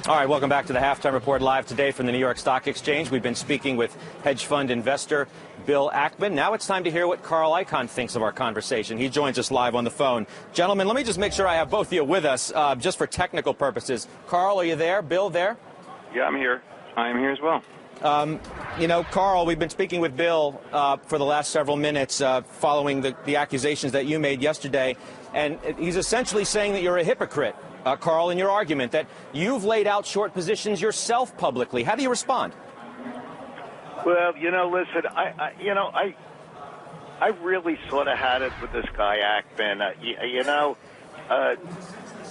All right, welcome back to the Halftime Report live today from the New York Stock Exchange. We've been speaking with hedge fund investor Bill Ackman. Now it's time to hear what Carl Icahn thinks of our conversation. He joins us live on the phone. Gentlemen, let me just make sure I have both of you with us just for technical purposes. Carl, are you there? Bill, there? Yeah, I'm here. I'm here as well. You know, Carl, we've been speaking with Bill for the last several minutes following the accusations that you made yesterday, and he's essentially saying that you're a hypocrite, Carl, in your argument, that you've laid out short positions yourself publicly. How do you respond? Well, you know, listen, I really sort of had it with this guy, Ackman.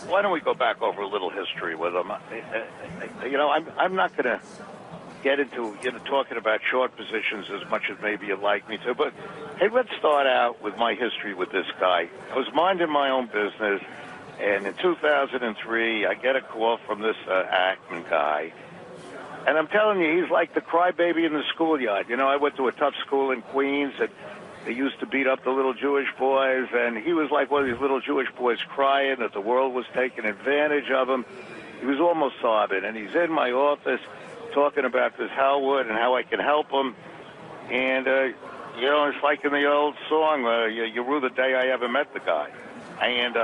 Why don't we go back over a little history with him? I'm not going to get into talking about short positions as much as maybe you'd like me to, but hey, let's start out with my history with this guy. I was minding my own business, and in 2003, I get a call from this Ackman guy, and I'm telling you, he's like the crybaby in the schoolyard. You know, I went to a tough school in Queens, and they used to beat up the little Jewish boys, and he was like one of these little Jewish boys crying that the world was taking advantage of him. He was almost sobbing, and he's in my office talking about this Hellwood and how I can help him. And, it's like in the old song, you rue the day I ever met the guy. And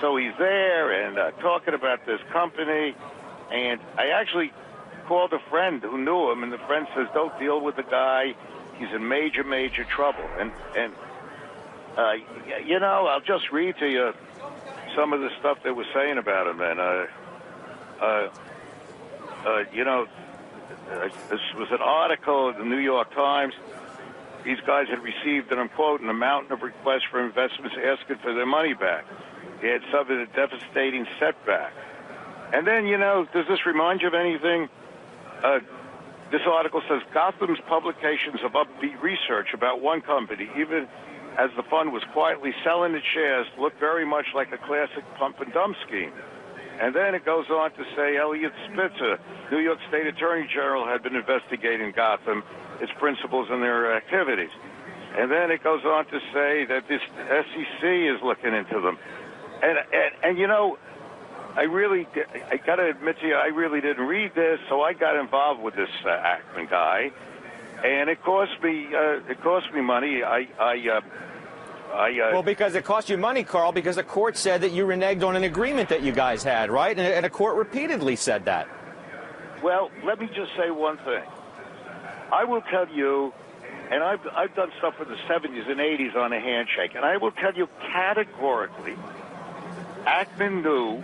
so he's there and talking about this company. And I actually called a friend who knew him, and the friend says, don't deal with the guy. He's in major, major trouble. And I'll just read to you some of the stuff they were saying about him. And, this was an article in the New York Times. These guys had received, and I'm quoting, a mountain of requests for investments asking for their money back. They had suffered a devastating setback. And then, does this remind you of anything? This article says, Gotham's publications of upbeat research about one company, even as the fund was quietly selling its shares, looked very much like a classic pump-and-dump scheme. And then it goes on to say Elliot Spitzer, New York State Attorney General, had been investigating Gotham, its principals, and their activities. And then it goes on to say that this SEC is looking into them. And I got to admit to you, I really didn't read this, so I got involved with this Ackman guy, and it cost me money. Well, because it cost you money, Carl, because the court said that you reneged on an agreement that you guys had, right? And a court repeatedly said that. Well, let me just say one thing. I will tell you, and I've done stuff in the 70s and 80s on a handshake, and I will tell you categorically, Ackman knew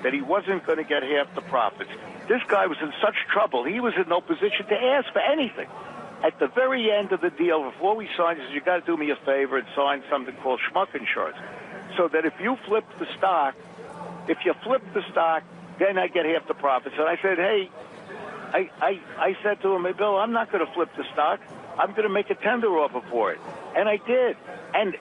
that he wasn't going to get half the profits. This guy was in such trouble, he was in no position to ask for anything. At the very end of the deal, before we signed, he said, you got to do me a favor and sign something called schmuck insurance, so that if you flip the stock, then I get half the profits. And I said, hey, I said to him, hey, Bill, I'm not going to flip the stock. I'm going to make a tender offer for it. And I did. And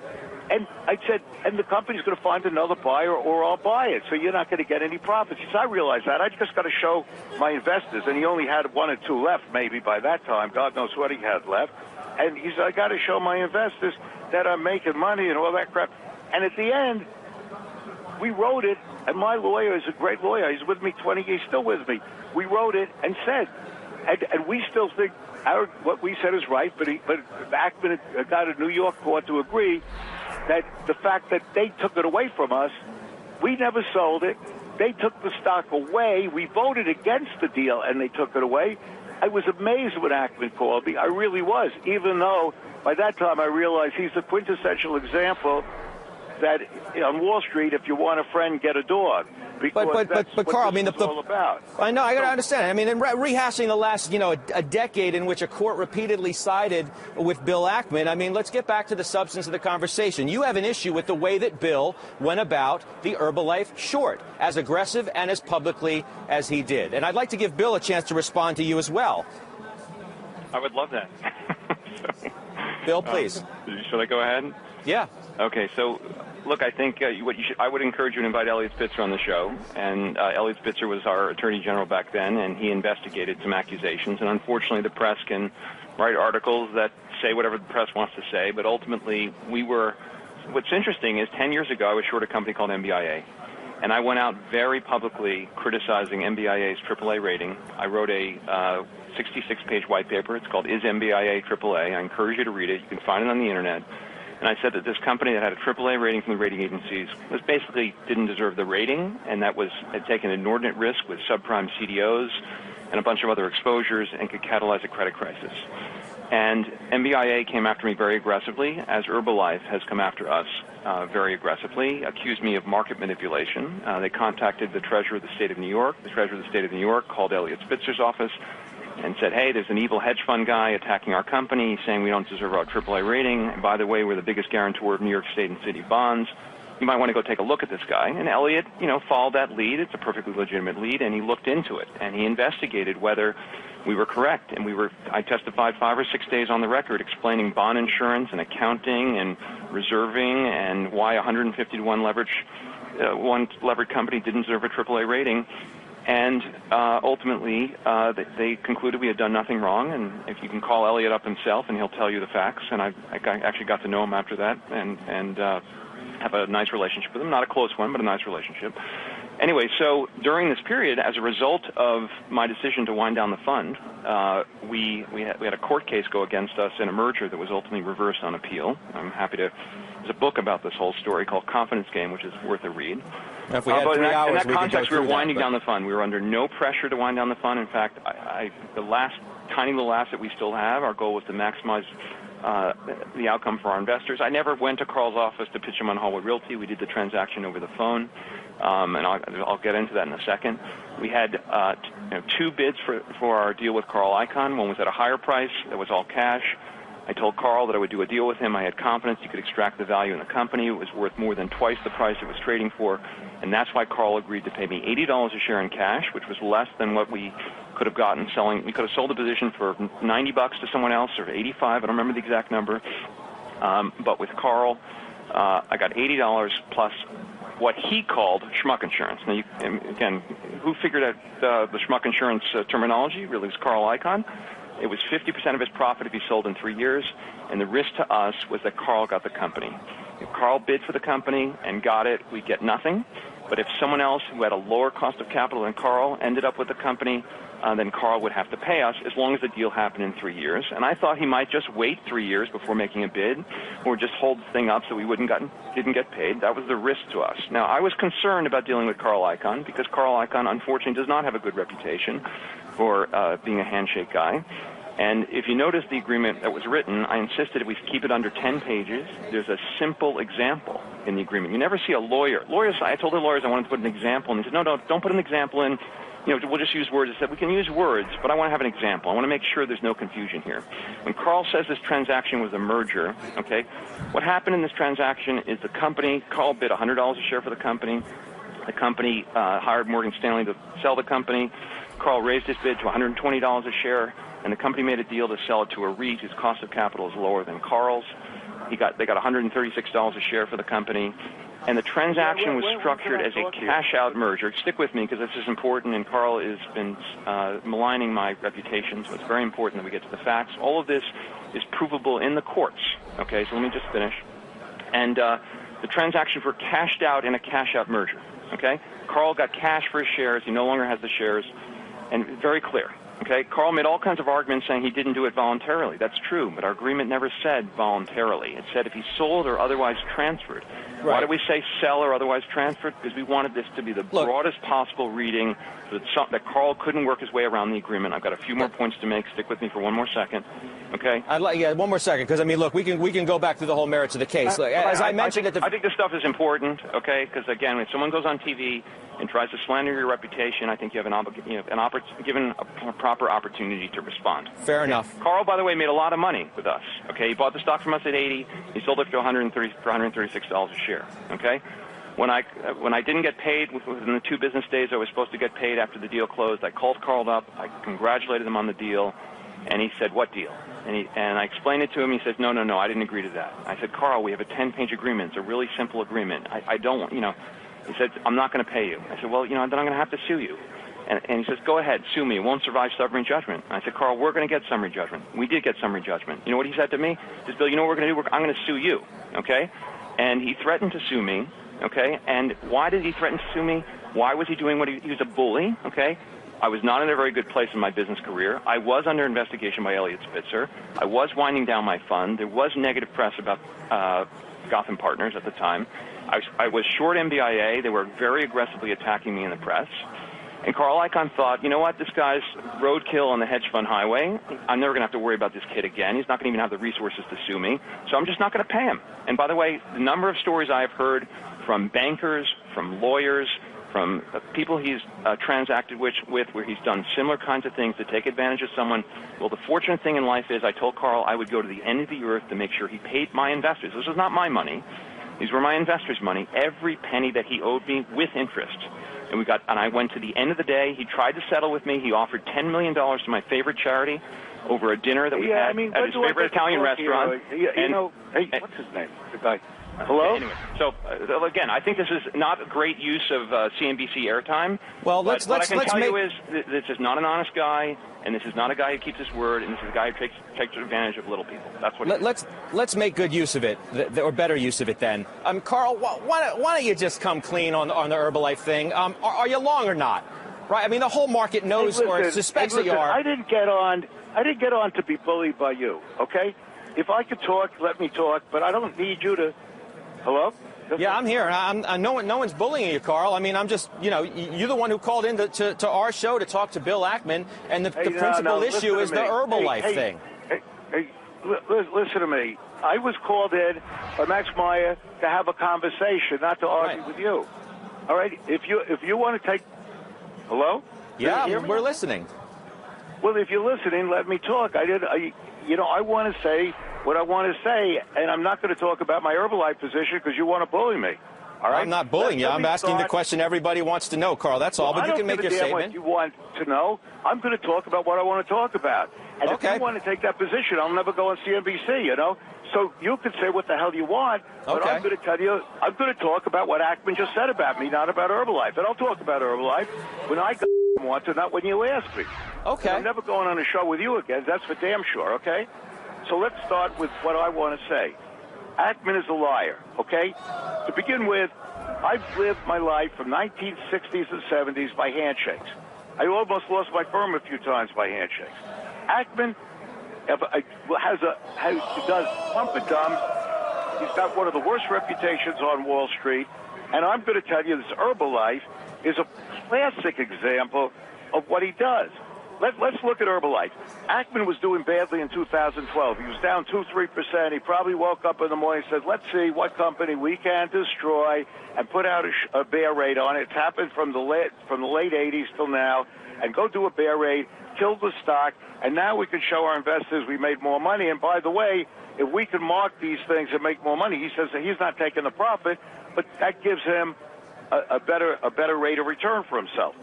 I said, and the company's going to find another buyer, or I'll buy it, so you're not going to get any profits. He said, I realize that. I just got to show my investors. And he only had one or two left, maybe by that time. God knows what he had left. And he said, I got to show my investors that I'm making money and all that crap. And at the end, we wrote it, and my lawyer is a great lawyer. He's with me 20 years, he's still with me. We wrote it and said, and we still think what we said is right, but Ackman got a New York court to agree that the fact that they took it away from us, we never sold it. They took the stock away. We voted against the deal, and they took it away. I was amazed when Ackman called me. I really was, even though by that time I realized he's the quintessential example that on Wall Street, if you want a friend, get a dog. But Carl, I mean, all about. I know, I got to understand. I mean, in rehashing the last, a decade in which a court repeatedly sided with Bill Ackman, I mean, let's get back to the substance of the conversation. You have an issue with the way that Bill went about the Herbalife short, as aggressive and as publicly as he did. And I'd like to give Bill a chance to respond to you as well. I would love that. Bill, please. Should I go ahead? Yeah. Okay, so look, I think I would encourage you to invite Elliot Spitzer on the show. And Elliot Spitzer was our Attorney General back then, and he investigated some accusations. And unfortunately, the press can write articles that say whatever the press wants to say. But ultimately, what's interesting is 10 years ago, I was short a company called MBIA. And I went out very publicly criticizing MBIA's AAA rating. I wrote a 66-page white paper. It's called Is MBIA AAA? I encourage you to read it. You can find it on the Internet. And I said that this company that had a AAA rating from the rating agencies was basically didn't deserve the rating, and that had taken inordinate risk with subprime CDOs and a bunch of other exposures and could catalyze a credit crisis. And MBIA came after me very aggressively, as Herbalife has come after us very aggressively, accused me of market manipulation. They contacted the Treasurer of the State of New York. The Treasurer of the State of New York called Elliot Spitzer's office and said, hey, there's an evil hedge fund guy attacking our company, saying we don't deserve our AAA rating. And by the way, we're the biggest guarantor of New York State and city bonds. You might want to go take a look at this guy. And Elliot, followed that lead. It's a perfectly legitimate lead, and he looked into it. And he investigated whether we were correct. And I testified 5 or 6 days on the record explaining bond insurance and accounting and reserving and why 150 to 1 one levered company didn't deserve a AAA rating. And ultimately, they concluded we had done nothing wrong. And if you can call Elliot up himself, and he'll tell you the facts. And I actually got to know him after that, and have a nice relationship with him. Not a close one, but a nice relationship. Anyway, so during this period, as a result of my decision to wind down the fund, we had a court case go against us in a merger that was ultimately reversed on appeal. I'm happy to. There's a book about this whole story called Confidence Game, which is worth a read. Now, if we had 3 hours, in that we context, we were winding that, down the fund. We were under no pressure to wind down the fund. In fact, the last tiny little asset we still have, our goal was to maximize the outcome for our investors. I never went to Carl's office to pitch him on Hallwood Realty. We did the transaction over the phone, and I'll get into that in a second. We had 2 bids for our deal with Carl Icahn. One was at a higher price. That was all cash. I told Carl that I would do a deal with him. I had confidence he could extract the value in the company. It was worth more than twice the price it was trading for, and that's why Carl agreed to pay me $80 a share in cash, which was less than what we could have gotten selling. We could have sold the position for $90 to someone else, or $85. I don't remember the exact number. But with Carl, I got $80 plus what he called schmuck insurance. Now, again, who figured out the schmuck insurance terminology? Really, it was Carl Icahn. It was 50% of his profit if he sold in 3 years, and the risk to us was that Carl got the company. If Carl bid for the company and got it, we'd get nothing. But if someone else who had a lower cost of capital than Carl ended up with the company, then Carl would have to pay us as long as the deal happened in 3 years. And I thought he might just wait 3 years before making a bid, or just hold the thing up so we didn't get paid. That was the risk to us. Now, I was concerned about dealing with Carl Icahn because Carl Icahn, unfortunately, does not have a good reputation for being a handshake guy. And if you notice the agreement that was written, I insisted we keep it under 10 pages. There's a simple example in the agreement. You never see a lawyer. I told the lawyers I wanted to put an example, and they said, no, don't put an example in. We'll just use words. I said, we can use words, but I want to have an example. I want to make sure there's no confusion here. When Carl says this transaction was a merger, okay, what happened in this transaction is the company, Carl bid $100 a share for the company. The company hired Morgan Stanley to sell the company. Carl raised his bid to $120 a share, and the company made a deal to sell it to a REIT whose cost of capital is lower than Carl's. They got $136 a share for the company. And the transaction was structured as a cash-out merger. Stick with me because this is important, and Carl has been maligning my reputation, so it's very important that we get to the facts. All of this is provable in the courts. Okay, so let me just finish. And the transactions were cashed out in a cash-out merger. Okay, Carl got cash for his shares. He no longer has the shares, and very clear. Okay, Carl made all kinds of arguments saying he didn't do it voluntarily. That's true, but our agreement never said voluntarily. It said if he sold or otherwise transferred. Right. Why do we say sell or otherwise transferred? Because we wanted this to be the broadest possible reading that Carl couldn't work his way around the agreement. I've got a few more points to make. Stick with me for one more second. Okay? One more second, because, look, we can go back to the whole merits of the case. I think this stuff is important, okay? Because, again, when someone goes on TV and tries to slander your reputation, I think you have given a proper opportunity to respond. Fair enough. Carl, by the way, made a lot of money with us. Okay, he bought the stock from us at $80. He sold it for $136 a share. Okay, when I didn't get paid within the 2 business days I was supposed to get paid after the deal closed, I called Carl up. I congratulated him on the deal, and he said, "What deal?" And I explained it to him. He says, No, I didn't agree to that. I said, Carl, we have a 10-page agreement. It's a really simple agreement. I don't want, He said, I'm not going to pay you. I said, well, then I'm going to have to sue you. And he says, go ahead, sue me. It won't survive summary judgment. And I said, Carl, we're going to get summary judgment. We did get summary judgment. You know what he said to me? He says, Bill, you know what we're going to do? I'm going to sue you, okay? And he threatened to sue me okay? And why did he threaten to sue me? Why was he doing what he was a bully, okay? I was not in a very good place in my business career. I was under investigation by Elliot Spitzer. I was winding down my fund. There was negative press about Gotham Partners at the time. I was short MBIA. They were very aggressively attacking me in the press. And Carl Icahn thought, you know what, this guy's roadkill on the hedge fund highway. I'm never going to have to worry about this kid again. He's not going to even have the resources to sue me. So I'm just not going to pay him. And by the way, the number of stories I've heard from bankers, from lawyers, from people he's transacted with where he's done similar kinds of things to take advantage of someone. Well, the fortunate thing in life is I told Carl I would go to the end of the earth to make sure he paid my investors. This was not my money. These were my investors' money, every penny that he owed me with interest. And I went to the end of the day. He tried to settle with me. He offered $10 million to my favorite charity over a dinner that we had at his favorite Italian restaurant. Hey, what's his name? The guy. Hello? Okay, anyway, so again, I think this is not a great use of CNBC airtime. Well, what I can tell you is this is not an honest guy, and this is not a guy who keeps his word, and this is a guy who takes advantage of little people. That's what. Let's make good use of it, or better use of it. Then, Carl, why don't you just come clean on the Herbalife thing? Are you long or not? Right. I mean, the whole market knows or suspects that you are. I didn't get on to be bullied by you. Okay. If I could talk, let me talk, but I don't need you to. Hello? Yeah, I'm here. No one's bullying you, Carl. I mean, I'm just, you're the one who called in to our show to talk to Bill Ackman, and the principal issue is the Herbalife thing. Hey, listen to me. I was called in by Max Meyer to have a conversation, not to argue with you. All right? If you want to take... Hello? Yeah, we're listening. Well, if you're listening, let me talk. I want to say what I want to say, and I'm not going to talk about my Herbalife position because you want to bully me. All right? I'm not bullying you. I'm asking the question everybody wants to know, Carl. That's all. But you can make your statement. What you want to know. I'm going to talk about what I want to talk about. And if you want to take that position, I'll never go on CNBC, So you can say what the hell you want, but I'm going to tell you, I'm going to talk about what Ackman just said about me, not about Herbalife. And I'll talk about Herbalife when I want to, not when you ask me. Okay. And I'm never going on a show with you again. That's for damn sure, okay? So let's start with what I want to say. Ackman is a liar, okay? To begin with, I've lived my life from 1960s and 70s by handshakes. I almost lost my firm a few times by handshakes. Ackman does pump and dump. He's got one of the worst reputations on Wall Street. And I'm going to tell you this Herbalife is a classic example of what he does. Let's look at Herbalife. Ackman was doing badly in 2012. He was down 2-3%. He probably woke up in the morning and said, let's see what company we can destroy and put out a bear raid on it. It's happened from the late 80s till now. And go do a bear raid, kill the stock, and now we can show our investors we made more money. And by the way, if we can mark these things and make more money, he says that he's not taking the profit, but that gives him a better rate of return for himself.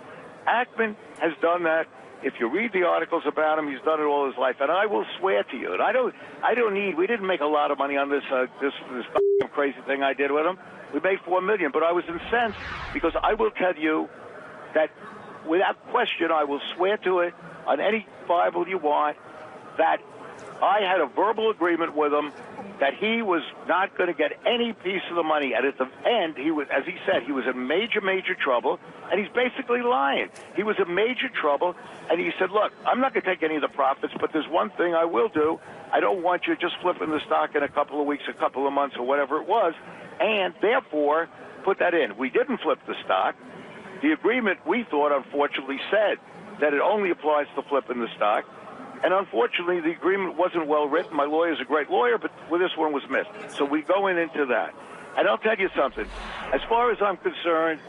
Ackman has done that. If you read the articles about him, he's done it all his life. And I will swear to you, and we didn't make a lot of money on this crazy thing I did with him. We made $4 million, but I was incensed because I will tell you that without question, I will swear to it on any Bible you want that I had a verbal agreement with him that he was not going to get any piece of the money. And at the end, he was, as he said, he was in major, major trouble. And he's basically lying. He was in major trouble. And he said, look, I'm not going to take any of the profits, but there's one thing I will do. I don't want you just flipping the stock in a couple of weeks, a couple of months, or whatever it was. And therefore, put that in. We didn't flip the stock. The agreement, we thought, unfortunately, said that it only applies to flipping the stock. And unfortunately, the agreement wasn't well written. My lawyer's a great lawyer, but this one was missed. So we go into that. And I'll tell you something. As far as I'm concerned,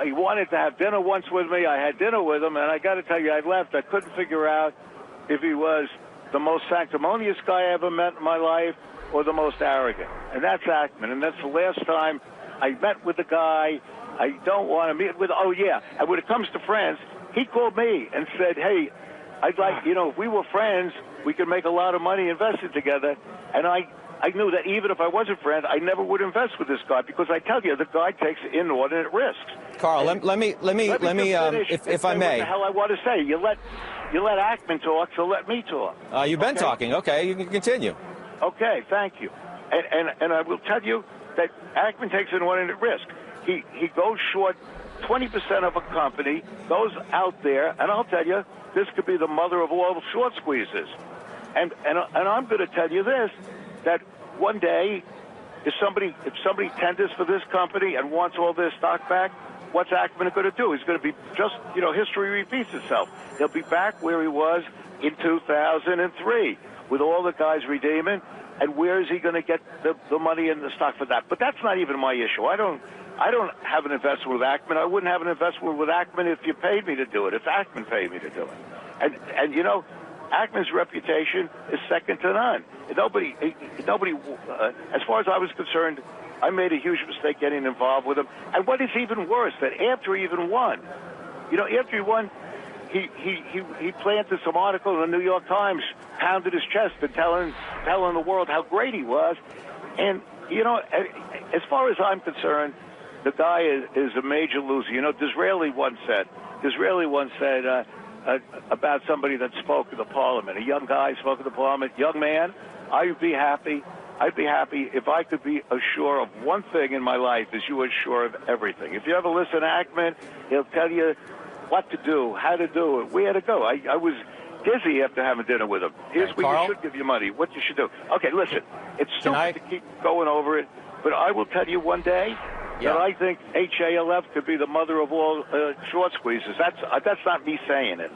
he wanted to have dinner once with me. I had dinner with him, and I got to tell you, I left. I couldn't figure out if he was the most sanctimonious guy I ever met in my life or the most arrogant. And that's Ackman. And that's the last time I met with the guy. I don't want to meet with, and when it comes to friends, he called me and said, hey, I'd like, if we were friends, we could make a lot of money investing together. And I knew that even if I wasn't friends, I never would invest with this guy because I tell you, the guy takes inordinate risks. Carl, let me, if I may. What the hell I want to say? You let Ackman talk, so let me talk. You've been talking. Okay, you can continue. Okay, thank you. And I will tell you, that Ackman takes an inordinate risk. He goes short 20% of a company, goes out there, and I'll tell you, this could be the mother of all short squeezes. And I'm going to tell you this, that one day, if somebody tenders for this company and wants all their stock back, what's Ackman going to do? He's going to be just, history repeats itself. He'll be back where he was in 2003 with all the guys redeeming. And where is he going to get the money in the stock for that? But that's not even my issue. I don't have an investment with Ackman. I wouldn't have an investment with Ackman if you paid me to do it, if Ackman paid me to do it. And Ackman's reputation is second to none. Nobody, as far as I was concerned, I made a huge mistake getting involved with him. And what is even worse, that after he even won, after he won, he planted some article in the New York Times, pounded his chest and telling the world how great he was. And, as far as I'm concerned, the guy is a major loser. Disraeli once said about somebody that spoke in the parliament, a young guy spoke in the parliament, young man, I'd be happy if I could be assured of one thing in my life, as you are sure of everything. If you ever listen to Ackman, he'll tell you what to do, how to do it, where to go. I was dizzy after having dinner with him. Here's where Carl? you should give your money, what you should do. Okay, listen, it's stupid to keep going over it, but I will tell you one day that I think HALF could be the mother of all short squeezes. That's not me saying it.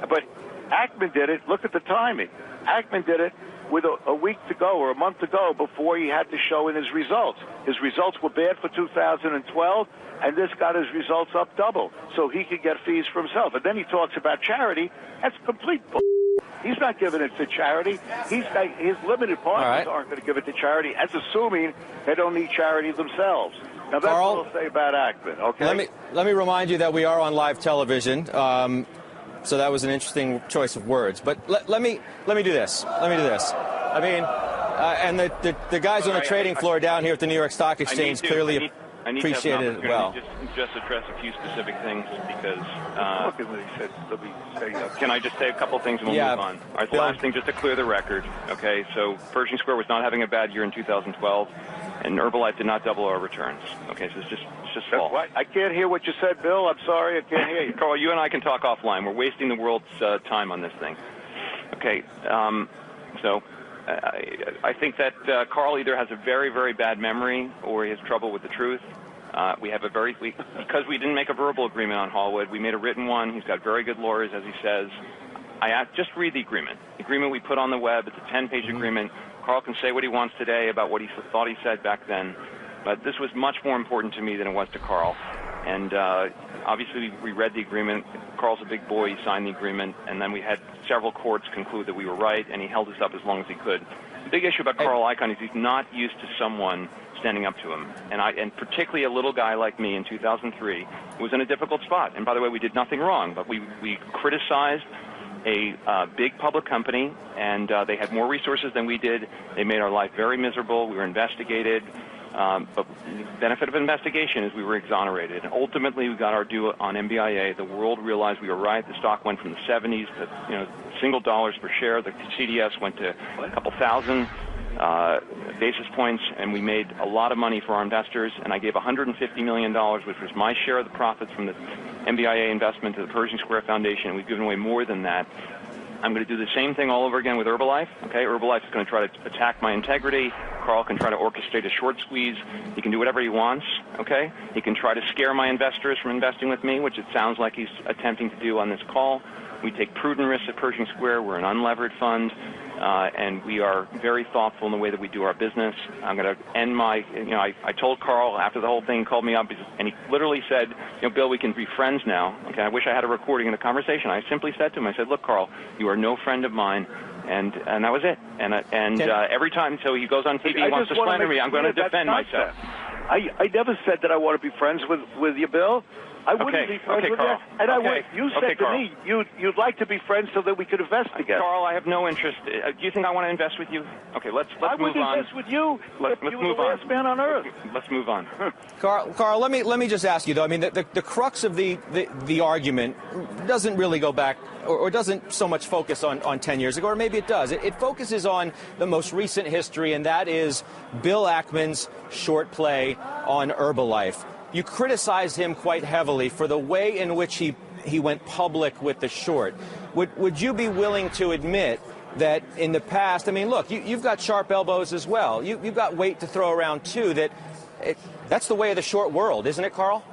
But Ackman did it. Look at the timing. Ackman did it with a week to go or a month to go before he had to show in his results. His results were bad for 2012, and this got his results up double, so he could get fees for himself. And then he talks about charity. That's complete bull. He's not giving it to charity. His limited partners aren't going to give it to charity, as assuming they don't need charity themselves. Now, that's Carl, what I'll say about Ackman, okay? Let me remind you that we are on live television, so that was an interesting choice of words. But let me do this. I mean, and the guys on the trading floor down here at the New York Stock Exchange clearly appreciated it well. Just address a few specific things because can I just say a couple things and we'll move on? All right, the last thing, just to clear the record, okay, so Pershing Square was not having a bad year in 2012, and Herbalife did not double our returns. Okay, so it's just false. What? I can't hear what you said, Bill. I'm sorry, I can't hear you. Carl, you and I can talk offline. We're wasting the world's time on this thing. Okay, so I think that Carl either has a very, very bad memory or he has trouble with the truth. We have because we didn't make a verbal agreement on Hallwood, we made a written one. He's got very good lawyers, as he says. Just read the agreement. The agreement we put on the web, it's a 10-page agreement. Carl can say what he wants today about what he thought he said back then. But this was much more important to me than it was to Carl. And obviously, we read the agreement. Carl's a big boy. He signed the agreement. And then we had several courts conclude that we were right, and he held us up as long as he could. The big issue about Carl Icahn is he's not used to someone standing up to him. And particularly a little guy like me in 2003 who was in a difficult spot. And by the way, we did nothing wrong, but we criticized a big public company, and they had more resources than we did. They made our life very miserable. We were investigated. But the benefit of investigation is we were exonerated. And ultimately, we got our due on MBIA. The world realized we were right. The stock went from the 70s to single dollars per share. The CDS went to a couple thousand basis points, and we made a lot of money for our investors. And I gave $150 million, which was my share of the profits from the MBIA investment, to the Pershing Square Foundation. And we've given away more than that. I'm going to do the same thing all over again with Herbalife. Okay, Herbalife is going to try to attack my integrity. Carl can try to orchestrate a short squeeze. He can do whatever he wants. Okay, he can try to scare my investors from investing with me, which it sounds like he's attempting to do on this call. We take prudent risks at Pershing Square. We're an unlevered fund, and we are very thoughtful in the way that we do our business. I'm going to end my, I told Carl after the whole thing called me up, and he literally said, Bill, we can be friends now. Okay, I wish I had a recording of the conversation. I simply said to him, I said, look, Carl, you are no friend of mine. And that was it. And every time, so he goes on TV, he wants to slander me, I'm going to defend myself. I never said that I want to be friends with you, Bill. I wouldn't be friends with Carl. you. And I would. You said to Carl. me you'd like to be friends so that we could invest together. Carl, I have no interest. Do you think I want to invest with you? Okay, let's move on. I would invest with you Let's if you were move the last man on earth. Let's move on. Carl, let me just ask you though. I mean, the crux of the argument doesn't really go back, or doesn't so much focus on 10 years ago, or maybe it does. It focuses on the most recent history, and that is Bill Ackman's short play on Herbalife. You criticized him quite heavily for the way in which he went public with the short. Would you be willing to admit that in the past, I mean, look, you've got sharp elbows as well. You've got weight to throw around, too. That's the way of the short world, isn't it, Carl?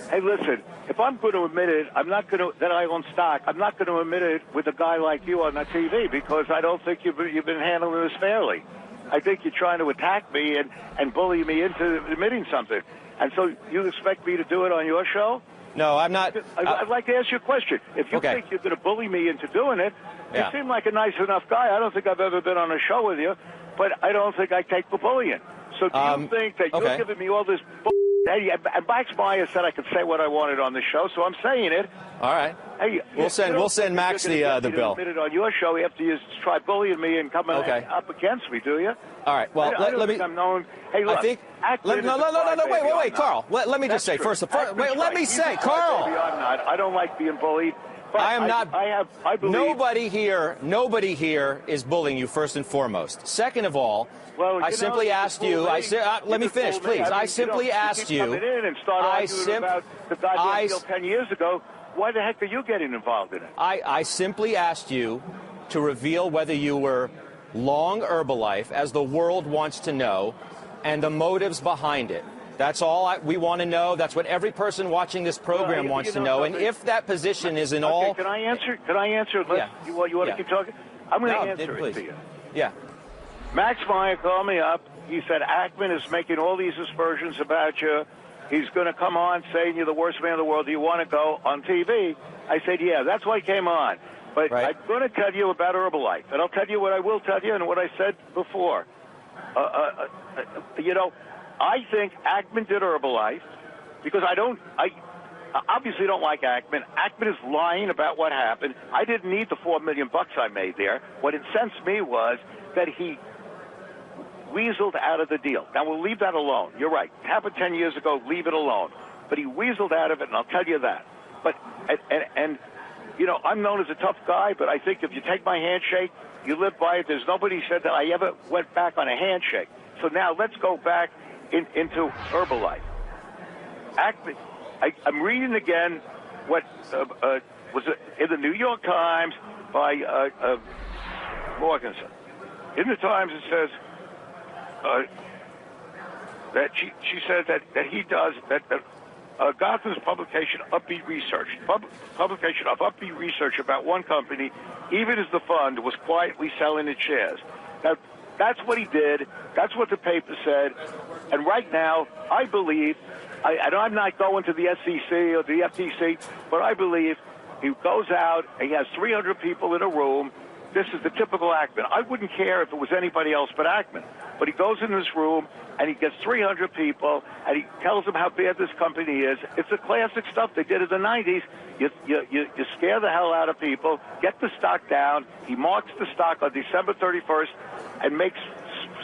Hey, listen, if I'm going to admit it, that I own stock, I'm not going to admit it with a guy like you on the TV because I don't think you've been handling this fairly. I think you're trying to attack me and bully me into admitting something. And so you expect me to do it on your show? No, I'm not. I'd like to ask you a question. If you think you're going to bully me into doing it, you seem like a nice enough guy. I don't think I've ever been on a show with you, but I don't think I take the bullying. So do you think that you're giving me all this Hey, and Max Meyer said I could say what I wanted on the show, so I'm saying it. All right. Hey, we'll send Max the bill. Admit it on your show after you try bullying me and coming up against me, do you? All right. Well, let me. I'm known. Hey, look. I think. No. Wait, Carl. Let me just say first. Wait, let me say, Carl. I'm not. I don't like being bullied. I am not. I believe Nobody here is bullying you. First and foremost. Second of all, I simply asked you. Let me finish, please. I simply asked you. I about the goddamn deal 10 years ago. Why the heck are you getting involved in it? I simply asked you to reveal whether you were long Herbalife, as the world wants to know, and the motives behind it. That's all we want to know. That's what every person watching this program wants to know. And if that position is in all... Can I answer? Yeah. You want to keep talking? I'm going to answer it to you. Yeah. Max Meyer called me up. He said, Ackman is making all these aspersions about you. He's going to come on saying you're the worst man in the world. Do you want to go on TV? I said, yeah, that's why he came on. But I'm going to tell you about Herbalife. And I'll tell you what I will tell you and what I said before. I think Ackman did Herbalife because I obviously don't like Ackman. Ackman is lying about what happened. I didn't need the $4 million I made there. What incensed me was that he weaseled out of the deal. Now, we'll leave that alone. You're right. It happened 10 years ago. Leave it alone. But he weaseled out of it, and I'll tell you that. But, I'm known as a tough guy, but I think if you take my handshake, you live by it. There's nobody said that I ever went back on a handshake. So now let's go back into Herbalife. Ackman, I'm reading again what was in the New York Times by Morganson. In the Times it says that she said that he does that Gotham's publication Upbeat Research about one company, even as the fund was quietly selling its shares. Now that's what he did. That's what the paper said. And right now, I believe, I'm not going to the SEC or the FTC, but I believe he goes out, and he has 300 people in a room. This is the typical Ackman. I wouldn't care if it was anybody else but Ackman. But he goes in this room, and he gets 300 people, and he tells them how bad this company is. It's the classic stuff they did in the 90s. You scare the hell out of people, get the stock down. He marks the stock on December 31st and makes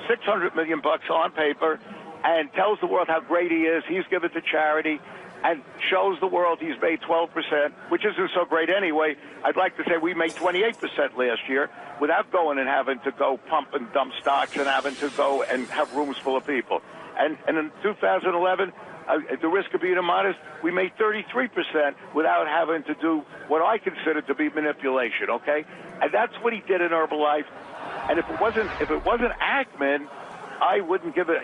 $600 million on paper and tells the world how great he is. He's given to charity and shows the world he's made 12%, which isn't so great anyway. I'd like to say we made 28% last year without going and having to go pump and dump stocks and having to go and have rooms full of people. And in 2011, at the risk of being modest, we made 33% without having to do what I consider to be manipulation, okay? And that's what he did in Herbalife. And if it wasn't Ackman, I wouldn't give it,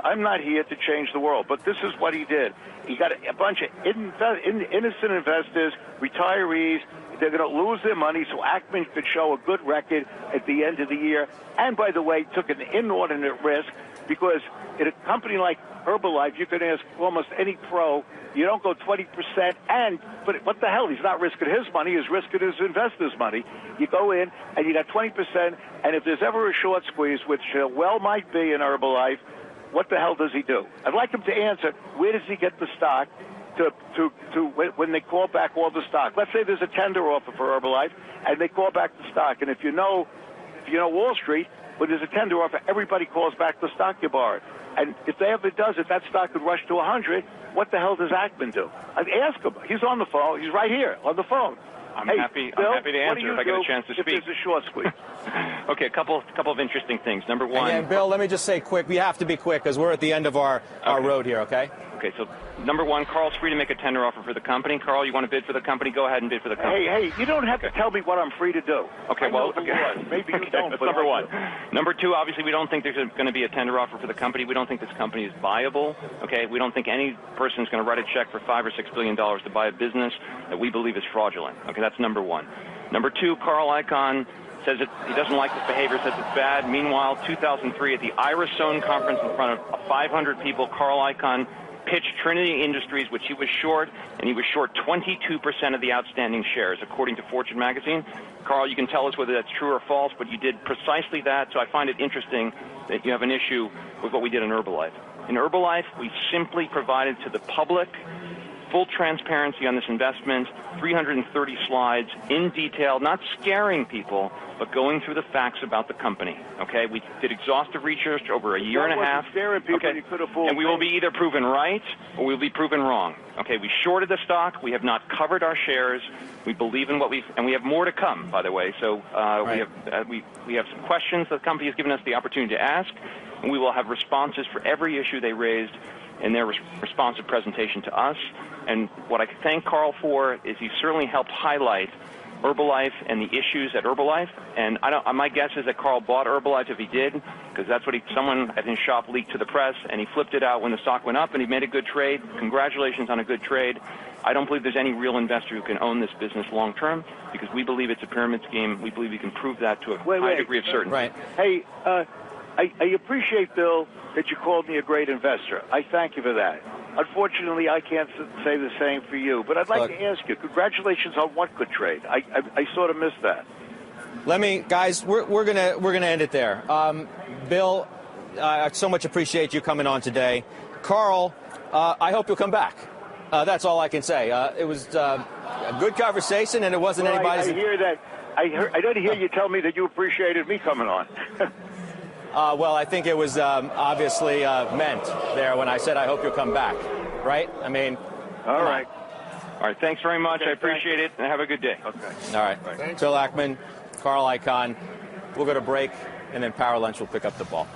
I'm not here to change the world, but this is what he did. He got a bunch of innocent investors, retirees. They're going to lose their money, so Ackman could show a good record at the end of the year. And, by the way, took an inordinate risk because in a company like Herbalife, you can ask almost any pro, you don't go 20%, but what the hell? He's not risking his money, he's risking his investors' money. You go in, and you got 20%, and if there's ever a short squeeze, which well might be in Herbalife, what the hell does he do? I'd like him to answer, where does he get the stock? when they call back all the stock. Let's say there's a tender offer for Herbalife, and they call back the stock. And if you know Wall Street, when there's a tender offer, everybody calls back the stock you borrowed. And if they ever does it, that stock could rush to 100. What the hell does Ackman do? I'd ask him. He's on the phone. He's right here on the phone. I'm hey, happy Bill, to answer if I get a chance to speak. If there's a short squeeze. Okay, a couple of interesting things. Number one. And Bill, let me just say quick. We have to be quick because we're at the end of our road here. Okay. Okay, so number one, Carl's free to make a tender offer for the company. Carl, you want to bid for the company? Go ahead and bid for the company. Hey, you don't have to tell me what I'm free to do. Okay, maybe you don't. That's number one. Number two, obviously, we don't think there's going to be a tender offer for the company. We don't think this company is viable. Okay, we don't think any person is going to write a check for $5 or $6 billion to buy a business that we believe is fraudulent. Okay, that's number one. Number two, Carl Icahn says that he doesn't like this behavior, says it's bad. Meanwhile, 2003 at the Irisone conference in front of 500 people, Carl Icahn pitched Trinity Industries, which he was short, and he was short 22% of the outstanding shares, according to Fortune magazine. Carl, you can tell us whether that's true or false, but you did precisely that, so I find it interesting that you have an issue with what we did in Herbalife. In Herbalife, we simply provided to the public full transparency on this investment, 330 slides in detail, not scaring people, but going through the facts about the company. Okay, we did exhaustive research over a year and a half. People, okay, and we will be either proven right or we'll be proven wrong. Okay, we shorted the stock. We have not covered our shares. We believe in what and we have more to come, by the way. So we have some questions that the company has given us the opportunity to ask, and we will have responses for every issue they raised in their responsive presentation to us. And what I thank Carl for is he certainly helped highlight Herbalife and the issues at Herbalife. And my guess is that Carl bought Herbalife if he did, because that's what someone at his shop leaked to the press, and he flipped it out when the stock went up, and he made a good trade. Congratulations on a good trade. I don't believe there's any real investor who can own this business long term, because we believe it's a pyramid scheme. We believe we can prove that to a high degree of certainty. Right. Hey, I appreciate, Bill, that you called me a great investor. I thank you for that. Unfortunately, I can't say the same for you. But I'd like to ask you, congratulations on one good trade. I sort of missed that. Guys, we're gonna end it there. Bill, I so much appreciate you coming on today. Carl, I hope you'll come back. That's all I can say. It was a good conversation, and it wasn't anybody's. I hear that. I didn't hear you tell me that you appreciated me coming on. Well, I think it was obviously meant there when I said I hope you'll come back, right? I mean, all right. All right, thanks very much. I appreciate it, and have a good day. Okay. All right. Bill Ackman, Carl Icahn. We'll go to break, and then Power Lunch will pick up the ball.